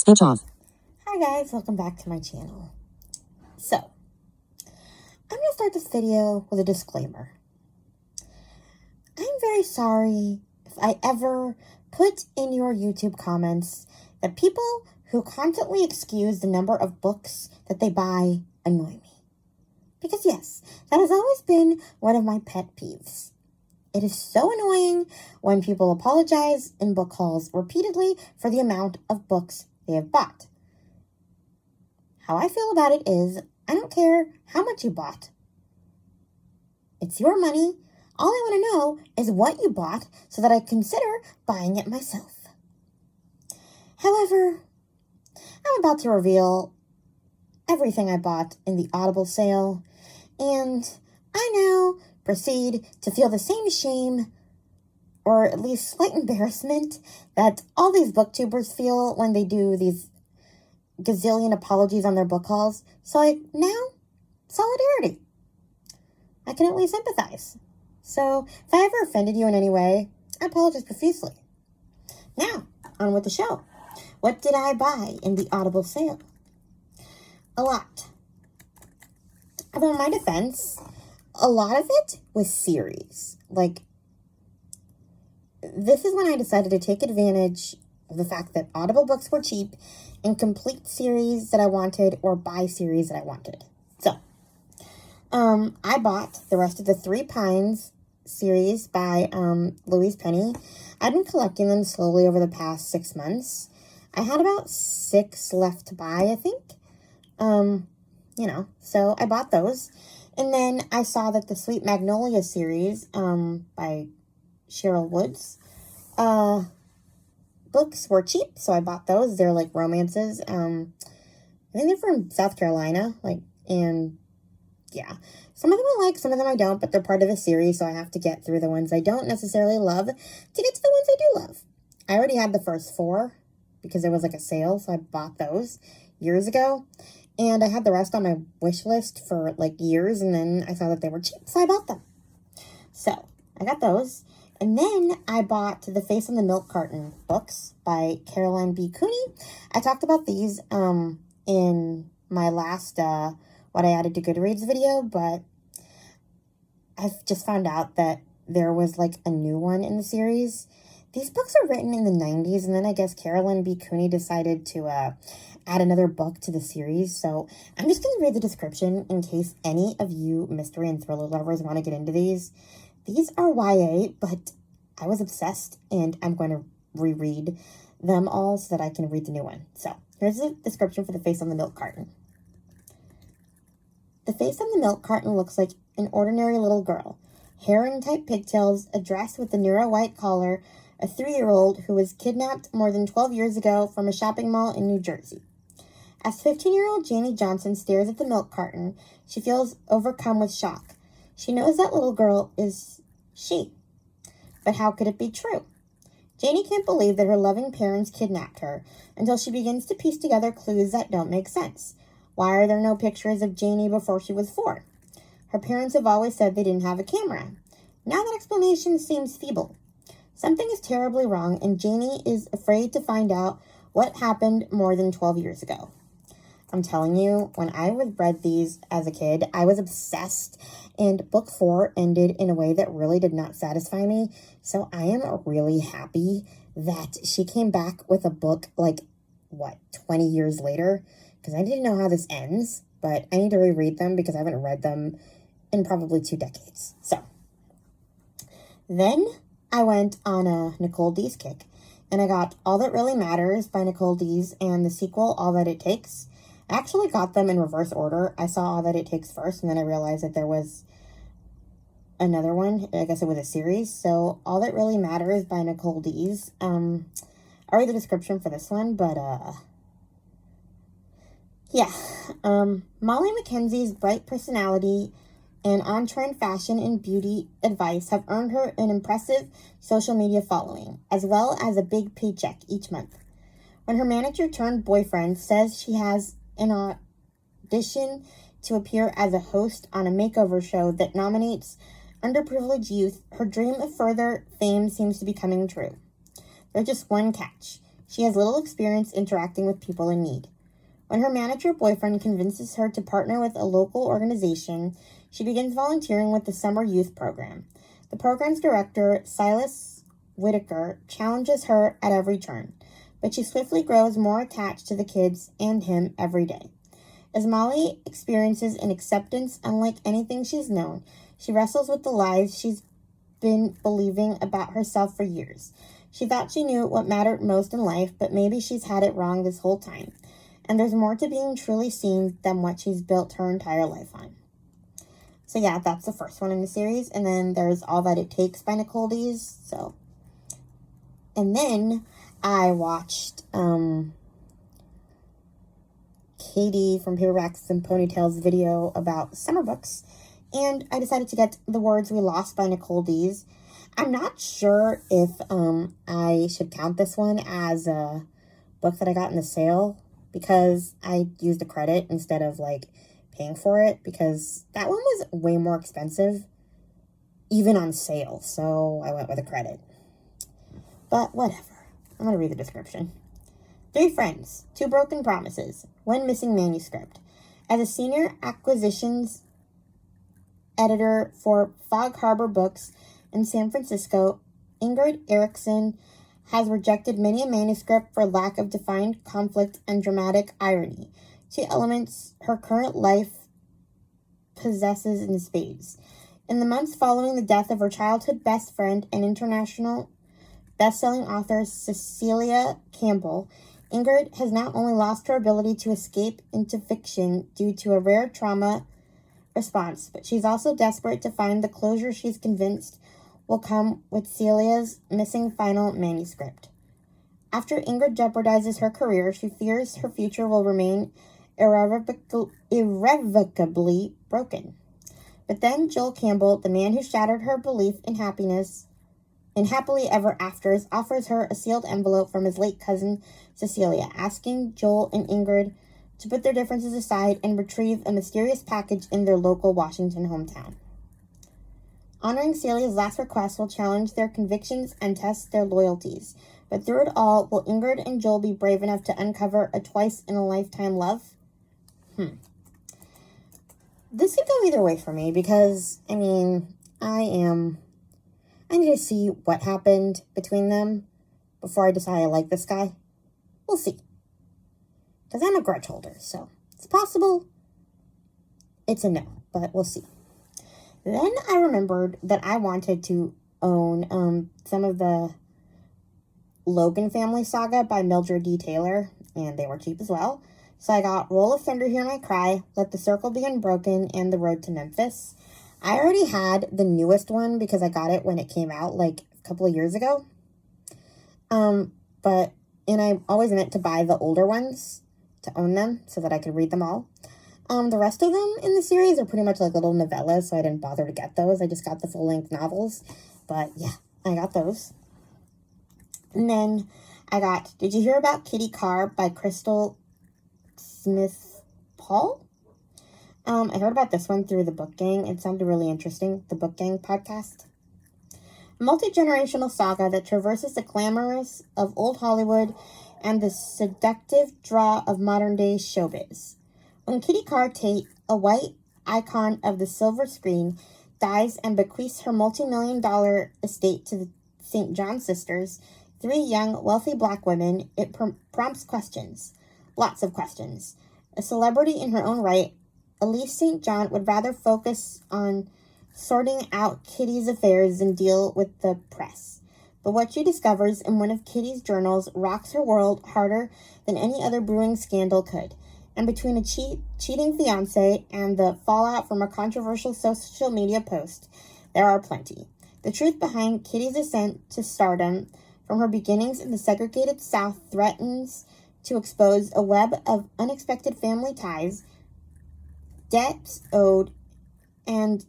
Speech off. Hi guys, welcome back to my channel. So, I'm going to start this video with a disclaimer. I'm very sorry if I ever put in your YouTube comments that people who constantly excuse the number of books that they buy annoy me. Because yes, that has always been one of my pet peeves. It is so annoying when people apologize in book hauls repeatedly for the amount of books they have bought. How I feel about it is, I don't care how much you bought. It's your money. All I want to know is what you bought so that I consider buying it myself. However, I'm about to reveal everything I bought in the Audible sale, and I now proceed to feel the same shame, or at least slight embarrassment, that all these booktubers feel when they do these gazillion apologies on their book hauls. So now, solidarity. I can at least sympathize. So if I ever offended you in any way, I apologize profusely. Now, on with the show. What did I buy in the Audible sale? A lot. Although in my defense, a lot of it was series. This is when I decided to take advantage of the fact that Audible books were cheap and complete series that I wanted or buy series that I wanted. So, I bought the rest of the Three Pines series by Louise Penny. I've been collecting them slowly over the past 6 months. I had about 6 left to buy, I think. So I bought those. And then I saw that the Sweet Magnolia series by Cheryl Woods books were cheap, so I bought those. They're like romances. I think they're from South Carolina, and yeah. Some of them I like, some of them I don't, but they're part of a series, so I have to get through the ones I don't necessarily love to get to the ones I do love. I already had the first 4 because there was a sale, so I bought those years ago. And I had the rest on my wish list for years, and then I saw that they were cheap, so I bought them. So, I got those. And then I bought the Face on the Milk Carton books by Caroline B. Cooney. I talked about these in my last What I Added to Goodreads video, but I've just found out that there was a new one in the series. These books are written in the 90s, and then I guess Caroline B. Cooney decided to add another book to the series. So I'm just going to read the description in case any of you mystery and thriller lovers want to get into these. These are YA, but I was obsessed, and I'm going to reread them all so that I can read the new one. So here's the description for The Face on the Milk Carton. The face on the milk carton looks like an ordinary little girl. Heron-type pigtails, a dress with a narrow white collar, a 3-year-old who was kidnapped more than 12 years ago from a shopping mall in New Jersey. As 15-year-old Janie Johnson stares at the milk carton, she feels overcome with shock. She knows that little girl is she. But how could it be true? Janie can't believe that her loving parents kidnapped her until she begins to piece together clues that don't make sense. Why are there no pictures of Janie before she was 4? Her parents have always said they didn't have a camera. Now that explanation seems feeble. Something is terribly wrong, and Janie is afraid to find out what happened more than 12 years ago. I'm telling you, when I read these as a kid, I was obsessed, and book 4 ended in a way that really did not satisfy me. So I am really happy that she came back with a book 20 years later, because I didn't know how this ends, but I need to reread them because I haven't read them in probably 2 decades. So then I went on a Nicole Dees kick, and I got All That Really Matters by Nicole Dees and the sequel, All That It Takes. I actually got them in reverse order. I saw All That It Takes first, and then I realized that there was another one. I guess it was a series. So All That Really Matters by Nicole Dees. I'll read the description for this one, but yeah. Molly McKenzie's bright personality and on-trend fashion and beauty advice have earned her an impressive social media following, as well as a big paycheck each month. When her manager-turned-boyfriend says she has an audition to appear as a host on a makeover show that nominates underprivileged youth, her dream of further fame seems to be coming true. There's just one catch. She has little experience interacting with people in need. When her manager boyfriend convinces her to partner with a local organization, she begins volunteering with the Summer Youth Program. The program's director, Silas Whitaker, challenges her at every turn, but she swiftly grows more attached to the kids and him every day. As Molly experiences an acceptance unlike anything she's known, she wrestles with the lies she's been believing about herself for years. She thought she knew what mattered most in life, but maybe she's had it wrong this whole time. And there's more to being truly seen than what she's built her entire life on. So yeah, that's the first one in the series. And then there's All That It Takes by Nicole Dees. And then I watched Katie from Paperbacks and Ponytails video about summer books. And I decided to get The Words We Lost by Nicole Dees. I'm not sure if I should count this one as a book that I got in the sale, because I used a credit instead of paying for it, because that one was way more expensive even on sale, so I went with a credit. But whatever. I'm going to read the description. 3 friends, 2 broken promises, 1 missing manuscript. As a senior acquisitions editor for Fog Harbor Books in San Francisco, Ingrid Erickson has rejected many a manuscript for lack of defined conflict and dramatic irony, 2 elements her current life possesses in spades. In the months following the death of her childhood best friend and international best-selling author Cecilia Campbell, Ingrid has not only lost her ability to escape into fiction due to a rare trauma response, but she's also desperate to find the closure she's convinced will come with Celia's missing final manuscript. After Ingrid jeopardizes her career, she fears her future will remain irrevocably broken. But then Joel Campbell, the man who shattered her belief in happiness in happily ever afters, offers her a sealed envelope from his late cousin Cecilia, asking Joel and Ingrid to put their differences aside and retrieve a mysterious package in their local Washington hometown. Honoring Celia's last request will challenge their convictions and test their loyalties. But through it all, will Ingrid and Joel be brave enough to uncover a twice-in-a-lifetime love? This could go either way for me, because, I need to see what happened between them before I decide I like this guy. We'll see. Because I'm a grudge holder, so it's possible it's a no, but we'll see. Then I remembered that I wanted to own some of the Logan Family Saga by Mildred D. Taylor, and they were cheap as well. So I got Roll of Thunder, Hear My Cry, Let the Circle Be Unbroken, and The Road to Memphis. I already had the newest one because I got it when it came out a couple of years ago. And I always meant to buy the older ones to own them so that I could read them all. The rest of them in the series are pretty much little novellas, so I didn't bother to get those. I just got the full-length novels. But yeah, I got those. And then I got Did You Hear About Kitty Carr by Crystal Smith Paul? I heard about this one through The Book Gang. It sounded really interesting. The Book Gang podcast. A multi-generational saga that traverses the glamorous of old Hollywood and the seductive draw of modern-day showbiz. When Kitty Carr Tate, a white icon of the silver screen, dies and bequeaths her multi-million-dollar estate to the St. John sisters, 3 young, wealthy black women, it prompts questions. Lots of questions. A celebrity in her own right, Elise St. John would rather focus on sorting out Kitty's affairs than deal with the press. But what she discovers in one of Kitty's journals rocks her world harder than any other brewing scandal could. And between a cheating fiancé and the fallout from a controversial social media post, there are plenty. The truth behind Kitty's ascent to stardom from her beginnings in the segregated South threatens to expose a web of unexpected family ties, debts owed, and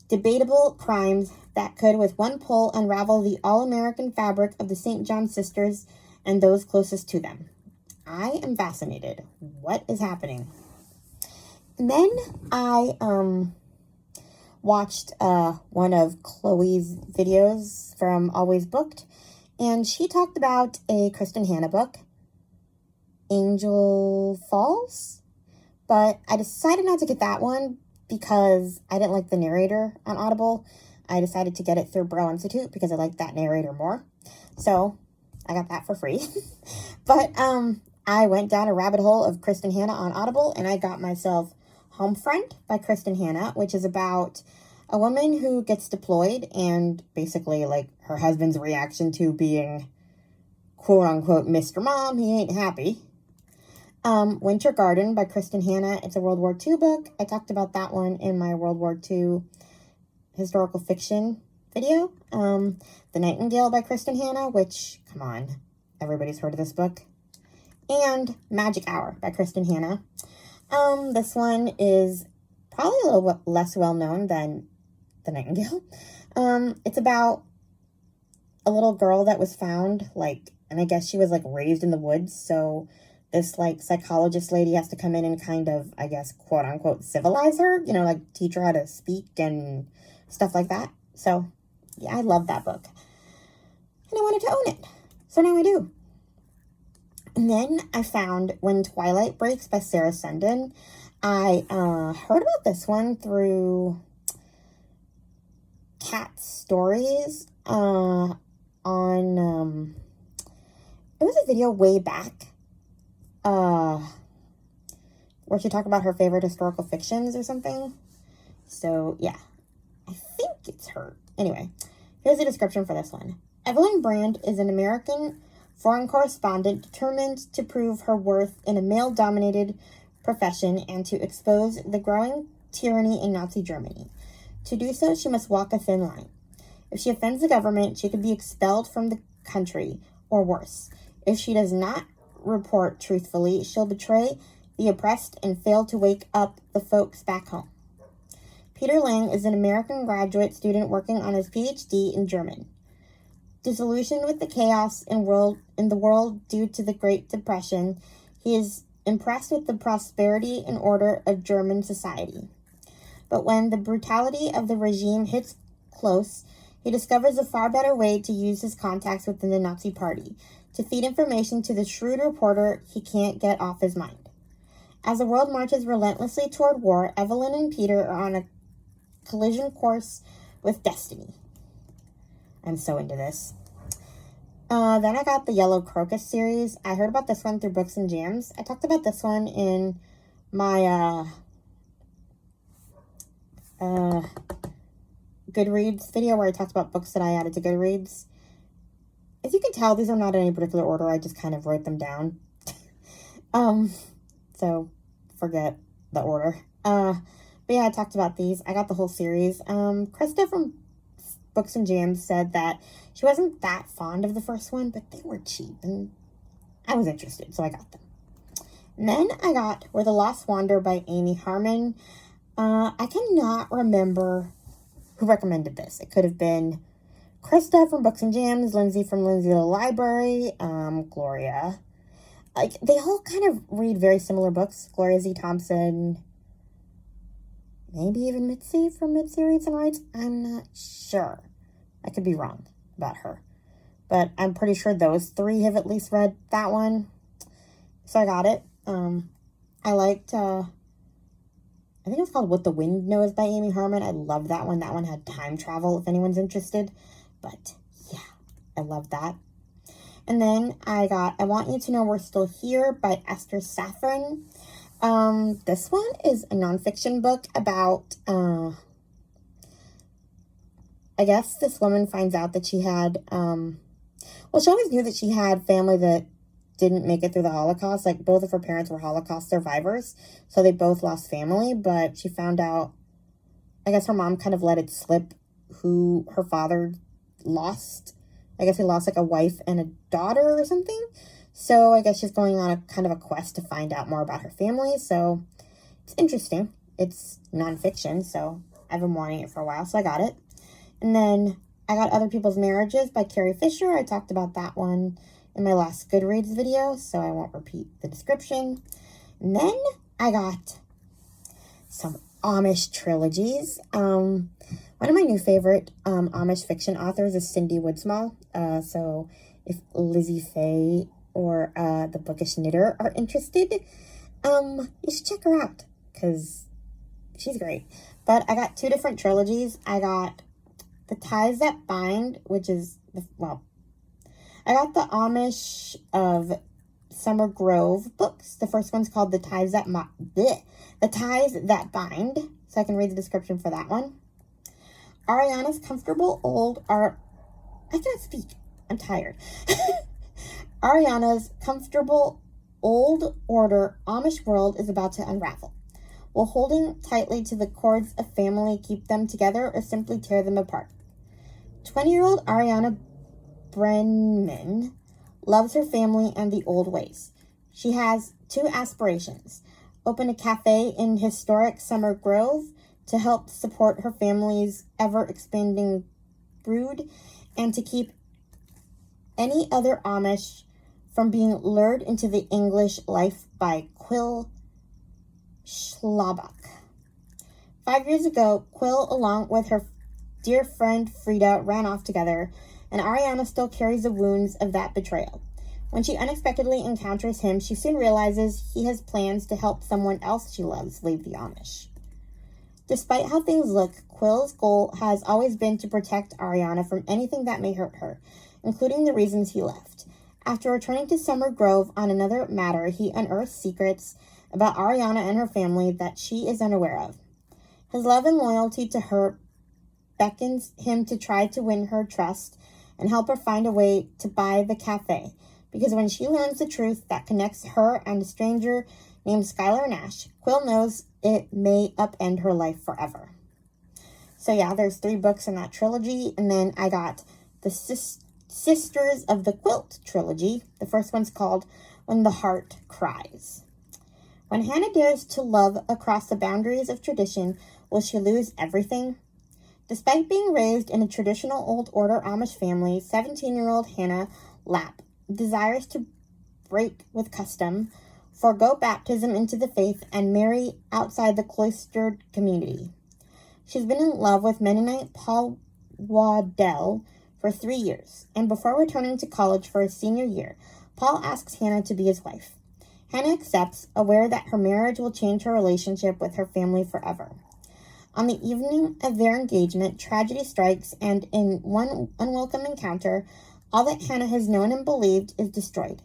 debatable crimes that could, with one pull, unravel the all-American fabric of the St. John sisters and those closest to them. I am fascinated. What is happening? And then I watched one of Chloe's videos from Always Booked, And she talked about a Kristen Hanna book, Angel Falls. But I decided not to get that one because I didn't like the narrator on Audible. I decided to get it through Braille Institute because I like that narrator more. So I got that for free. But I went down a rabbit hole of Kristen Hanna on Audible, and I got myself Home Friend by Kristen Hanna, which is about a woman who gets deployed and basically like her husband's reaction to being quote unquote Mr. Mom. He ain't happy. Winter Garden by Kristen Hanna. It's a World War II book. I talked about that one in my World War II historical fiction video. The Nightingale by Kristen Hanna, which, come on, everybody's heard of this book. And Magic Hour by Kristen Hanna. This one is probably a little less well-known than The Nightingale. It's about a little girl that was found, and I guess she was, raised in the woods, so this, psychologist lady has to come in and kind of, I guess, quote-unquote, civilize her, teach her how to speak and stuff like that. So, yeah, I love that book. And I wanted to own it. So now I do. And then I found When Twilight Breaks by Sarah Sundin. I heard about this one through Cat Stories on, it was a video way back where she talked about her favorite historical fictions or something. So, yeah, I think it's her. Anyway, here's the description for this one. Evelyn Brand is an American foreign correspondent determined to prove her worth in a male-dominated profession and to expose the growing tyranny in Nazi Germany. To do so, she must walk a thin line. If she offends the government, she could be expelled from the country, or worse. If she does not report truthfully, she'll betray the oppressed and fail to wake up the folks back home. Peter Lang is an American graduate student working on his PhD in German. Disillusioned with the chaos in the world due to the Great Depression, he is impressed with the prosperity and order of German society. But when the brutality of the regime hits close, he discovers a far better way to use his contacts within the Nazi Party, to feed information to the shrewd reporter he can't get off his mind. As the world marches relentlessly toward war, Evelyn and Peter are on a collision course with destiny. I'm so into this. Then I got the Yellow Crocus series. I heard about this one through Books and Jams. I talked about this one in my Goodreads video where I talked about books that I added to Goodreads. As you can tell, these are not in any particular order. I just kind of wrote them down. So forget the order. But yeah, I talked about these. I got the whole series. Krista from Books and Jams said that she wasn't that fond of the first one, but they were cheap, and I was interested, so I got them. And then I got Where the Lost Wander by Amy Harmon. I cannot remember who recommended this. It could have been Krista from Books and Jams, Lindsay from Lindsay the Library, Gloria. They all kind of read very similar books. Gloria Z. Thompson, maybe even Mitzi from Mitzi Reads and Writes. I'm not sure. I could be wrong about her. But I'm pretty sure those three have at least read that one. So I got it. I liked, I think it's called What the Wind Knows by Amy Harmon. I love that one. That one had time travel, if anyone's interested. But, yeah, I love that. And then I got I Want You to Know We're Still Here by Esther Saffron. This one is a nonfiction book about, I guess this woman finds out that she had, she always knew that she had family that didn't make it through the Holocaust. Both of her parents were Holocaust survivors, so they both lost family, but she found out, I guess her mom kind of let it slip who her father lost. I guess he lost a wife and a daughter or something. So I guess she's going on a kind of a quest to find out more about her family. So it's interesting. It's nonfiction, so I've been wanting it for a while, so I got it. And then I got Other People's Marriages by Carrie Fisher. I talked about that one in my last Goodreads video, so I won't repeat the description. And then I got some Amish trilogies. One of my new favorite Amish fiction authors is Cindy Woodsmall. So if Lizzie Fay or the Bookish Knitter are interested, you should check her out because she's great. But I got two different trilogies. I got The Ties That Bind, which is, I got the Amish of Summer Grove books. The first one's called The Ties That Bind, so I can read the description for that one. Ariana's Comfortable Old I can't speak. I'm tired. Ariana's comfortable old order Amish world is about to unravel. Will holding tightly to the cords of family keep them together or simply tear them apart? 20-year-old Ariana Brennan loves her family and the old ways. She has two aspirations: open a cafe in historic Summer Grove to help support her family's ever-expanding brood, and to keep any other Amish from being lured into the English life by Quill Schlabach. 5 years ago, Quill, along with her dear friend Frida, ran off together, and Ariana still carries the wounds of that betrayal. When she unexpectedly encounters him, she soon realizes he has plans to help someone else she loves leave the Amish. Despite how things look, Quill's goal has always been to protect Ariana from anything that may hurt her, including the reasons he left. After returning to Summer Grove on another matter, he unearths secrets about Ariana and her family that she is unaware of. His love and loyalty to her beckons him to try to win her trust and help her find a way to buy the cafe, because when she learns the truth that connects her and a stranger named Skylar Nash, Quill knows it may upend her life forever. So yeah, there's 3 books in that trilogy, and then I got the Sisters of the Quilt trilogy. The first one's called When the Heart Cries. When Hannah dares to love across the boundaries of tradition, will she lose everything? Despite being raised in a traditional old order Amish family, 17-year-old Hannah Lapp desires to break with custom, forego baptism into the faith, and marry outside the cloistered community. She's been in love with Mennonite Paul Waddell for 3 years, and before returning to college for his senior year, Paul asks Hannah to be his wife. Hannah accepts, aware that her marriage will change her relationship with her family forever. On the evening of their engagement, tragedy strikes, and in one unwelcome encounter, all that Hannah has known and believed is destroyed.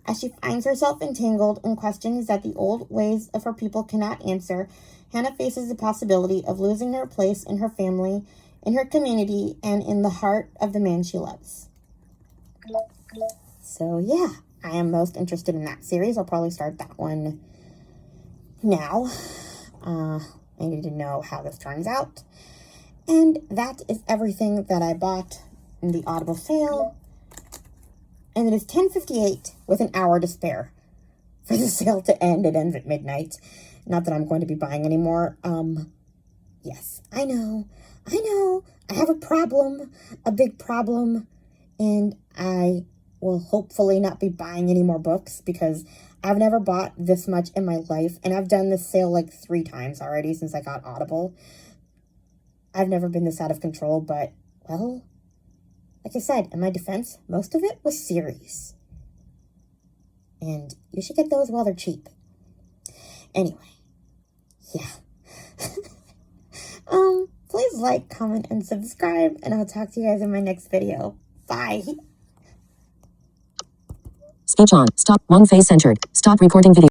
As she finds herself entangled in questions that the old ways of her people cannot answer, Hannah faces the possibility of losing her place in her family, in her community, and in the heart of the man she loves. So yeah, I am most interested in that series. I'll probably start that one now. I need to know how this turns out. And that is everything that I bought in the Audible sale. And it is 10:58 with an hour to spare for the sale to end. It ends at midnight. Not that I'm going to be buying anymore. Yes, I know. I have a problem, a big problem, and I will hopefully not be buying any more books because I've never bought this much in my life, and I've done this sale like 3 times already since I got Audible. I've never been this out of control, but, well, like I said, in my defense, most of it was series. And you should get those while they're cheap. Anyway, yeah. Please like, comment, and subscribe, and I'll talk to you guys in my next video. Bye. Speech on. Stop. Long face centered. Stop recording video.